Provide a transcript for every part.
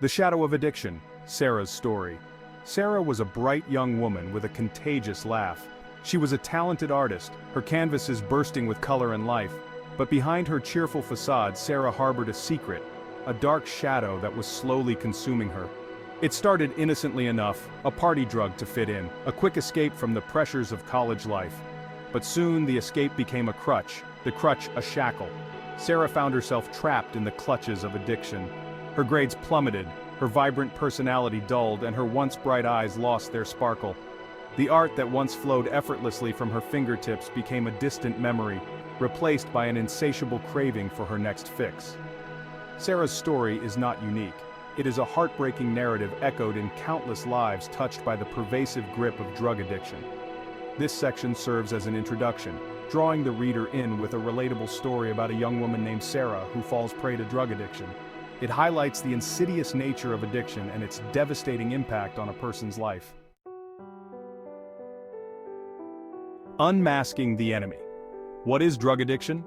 The Shadow of Addiction, Sarah's story. Sarah was a bright young woman with a contagious laugh. She was a talented artist, her canvases bursting with color and life. But behind her cheerful facade, Sarah harbored a secret, a dark shadow that was slowly consuming her. It started innocently enough, a party drug to fit in, a quick escape from the pressures of college life. But soon the escape became a crutch, the crutch a shackle. Sarah found herself trapped in the clutches of addiction. Her grades plummeted, her vibrant personality dulled, and her once bright eyes lost their sparkle. The art that once flowed effortlessly from her fingertips became a distant memory, replaced by an insatiable craving for her next fix. Sarah's story is not unique. It is a heartbreaking narrative echoed in countless lives touched by the pervasive grip of drug addiction. This section serves as an introduction, drawing the reader in with a relatable story about a young woman named Sarah who falls prey to drug addiction. It highlights the insidious nature of addiction and its devastating impact on a person's life. Unmasking the enemy. What is drug addiction?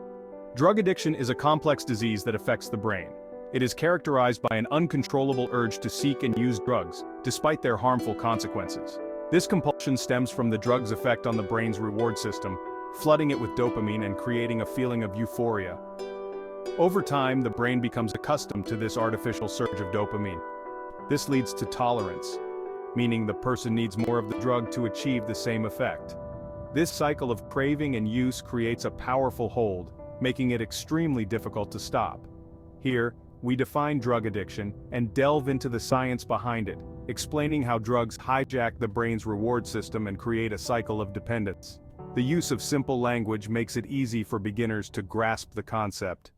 Drug addiction is a complex disease that affects the brain. It is characterized by an uncontrollable urge to seek and use drugs, despite their harmful consequences. This compulsion stems from the drug's effect on the brain's reward system, flooding it with dopamine and creating a feeling of euphoria. Over time, the brain becomes accustomed to this artificial surge of dopamine. This leads to tolerance, meaning the person needs more of the drug to achieve the same effect. This cycle of craving and use creates a powerful hold, making it extremely difficult to stop. Here, we define drug addiction and delve into the science behind it, explaining how drugs hijack the brain's reward system and create a cycle of dependence. The use of simple language makes it easy for beginners to grasp the concept.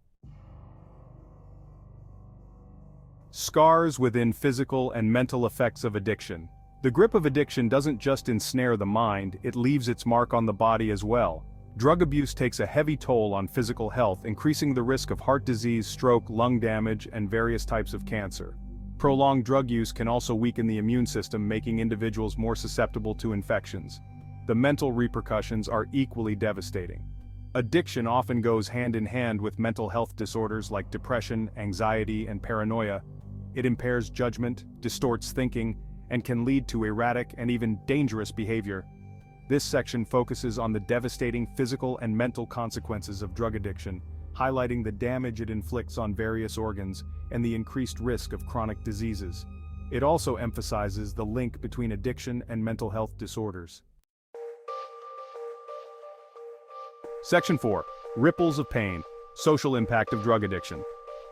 Scars within physical and mental effects of addiction. The grip of addiction doesn't just ensnare the mind, it leaves its mark on the body as well. Drug abuse takes a heavy toll on physical health, increasing the risk of heart disease, stroke, lung damage, and various types of cancer. Prolonged drug use can also weaken the immune system, making individuals more susceptible to infections. The mental repercussions are equally devastating. Addiction often goes hand in hand with mental health disorders like depression, anxiety, and paranoia. It impairs judgment, distorts thinking, and can lead to erratic and even dangerous behavior. This section focuses on the devastating physical and mental consequences of drug addiction, highlighting the damage it inflicts on various organs and the increased risk of chronic diseases. It also emphasizes the link between addiction and mental health disorders. Section 4. Ripples of pain. Social impact of drug addiction.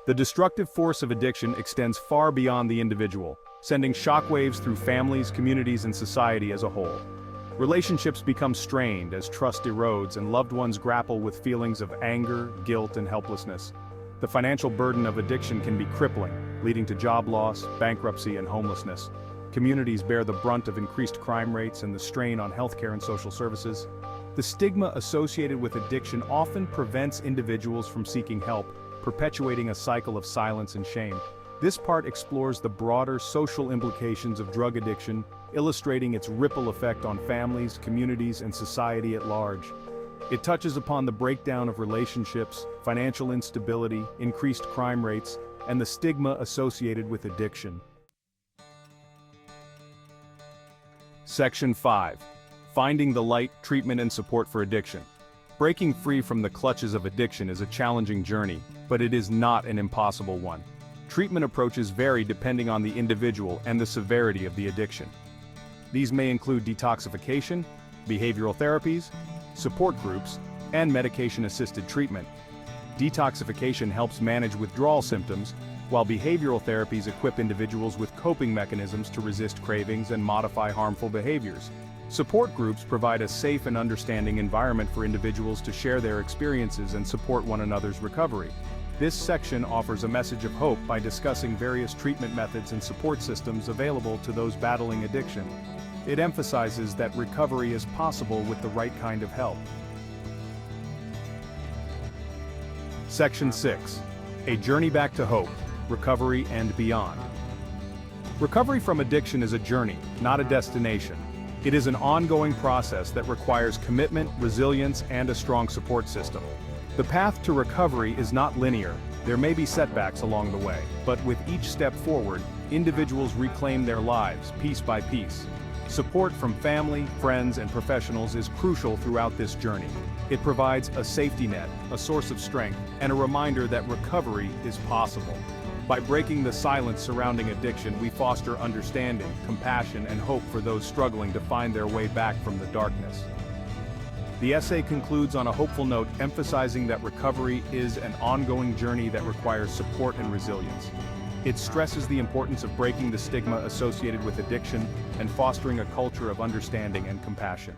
The destructive force of addiction extends far beyond the individual, sending shockwaves through families, communities, and society as a whole. Relationships become strained as trust erodes and loved ones grapple with feelings of anger, guilt, and helplessness. The financial burden of addiction can be crippling, leading to job loss, bankruptcy, and homelessness. Communities bear the brunt of increased crime rates and the strain on healthcare and social services. The stigma associated with addiction often prevents individuals from seeking help, perpetuating a cycle of silence and shame. This part explores the broader social implications of drug addiction, illustrating its ripple effect on families, communities, and society at large. It touches upon the breakdown of relationships, financial instability, increased crime rates, and the stigma associated with addiction. Section 5. Finding the light, treatment and support for addiction. Breaking free from the clutches of addiction is a challenging journey, but it is not an impossible one. Treatment approaches vary depending on the individual and the severity of the addiction. These may include detoxification, behavioral therapies, support groups, and medication-assisted treatment. Detoxification helps manage withdrawal symptoms, while behavioral therapies equip individuals with coping mechanisms to resist cravings and modify harmful behaviors. Support groups provide a safe and understanding environment for individuals to share their experiences and support one another's recovery. This section offers a message of hope by discussing various treatment methods and support systems available to those battling addiction. It emphasizes that recovery is possible with the right kind of help. Section 6. A Journey Back to Hope, Recovery and Beyond. Recovery from addiction is a journey, not a destination. It is an ongoing process that requires commitment, resilience, and a strong support system. The path to recovery is not linear, There may be setbacks along the way, but with each step forward, individuals reclaim their lives piece by piece. Support from family, friends, and professionals is crucial throughout this journey. It provides a safety net, a source of strength, and a reminder that recovery is possible. By breaking the silence surrounding addiction, we foster understanding, compassion, and hope for those struggling to find their way back from the darkness. The essay concludes on a hopeful note, emphasizing that recovery is an ongoing journey that requires support and resilience. It stresses the importance of breaking the stigma associated with addiction and fostering a culture of understanding and compassion.